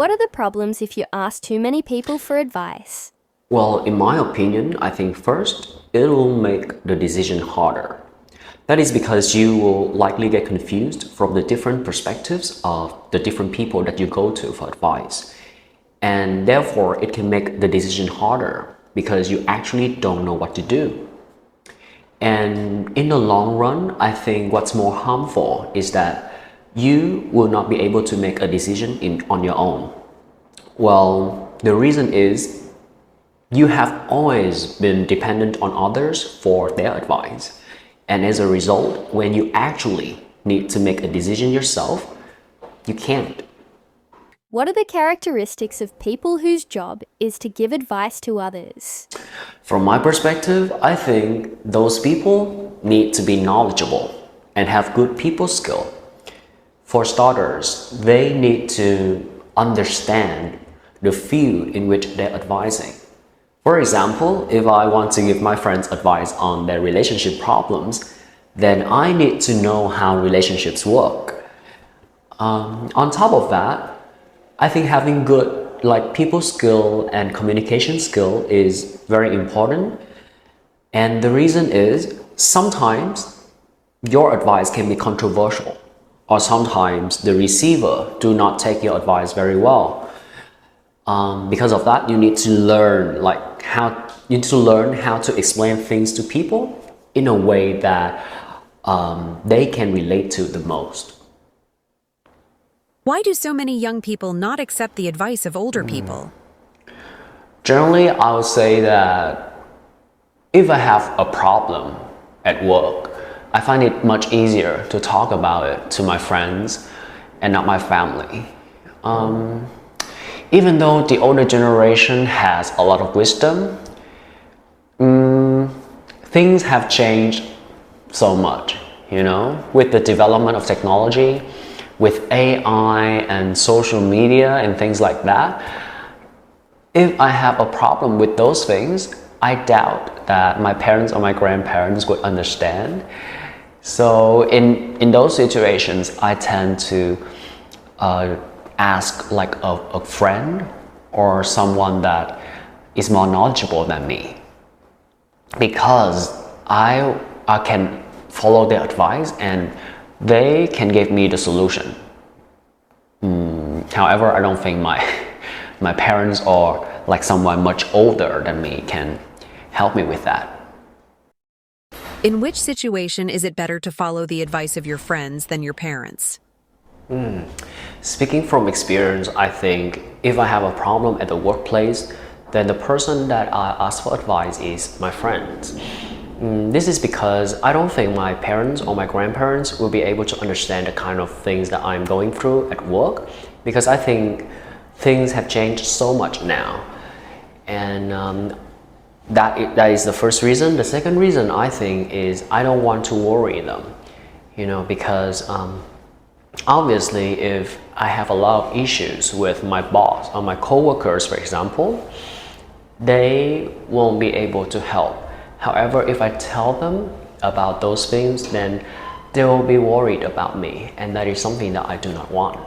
What are the problems if you ask too many people for advice? Well, in my opinion, I think first, it will make the decision harder. That is because you will likely get confused from the different perspectives of the different people that you go to for advice. And therefore, it can make the decision harder because you actually don't know what to do. And in the long run, I think what's more harmful is that you will not be able to make a decision on your own. Well, the reason is you have always been dependent on others for their advice. And as a result, when you actually need to make a decision yourself, you can't. What are the characteristics of people whose job is to give advice to others? From my perspective, I think those people need to be knowledgeable and have good people skill. For starters, they need to understand the field in which they're advising. For example, if I want to give my friends advice on their relationship problems, then I need to know how relationships work. On top of that, I think having good people skill and communication skill is very important. And the reason is sometimes your advice can be controversial, or sometimes the receiver do not take your advice very well. Because of that, you need to learn how to explain things to people in a way that they can relate to the most. Why do so many young people not accept the advice of older people? Generally, I would say that if I have a problem at work, I find it much easier to talk about it to my friends and not my family. Even though the older generation has a lot of wisdom, things have changed so much, with the development of technology, with AI and social media and things like that. If I have a problem with those things, I doubt that my parents or my grandparents would understand. So in those situations, I tend to ask a friend or someone that is more knowledgeable than me, because I can follow their advice and they can give me the solution. However, I don't think my parents or someone much older than me can help me with that. In which situation is it better to follow the advice of your friends than your parents? Speaking from experience, I think if I have a problem at the workplace, then the person that I ask for advice is my friends. This is because I don't think my parents or my grandparents will be able to understand the kind of things that I'm going through at work, because I think things have changed so much now. And that is the first reason. The second reason, I think, is I don't want to worry them, because obviously if I have a lot of issues with my boss or my coworkers, for example, they won't be able to help. However, if I tell them about those things, then they will be worried about me, and that is something that I do not want.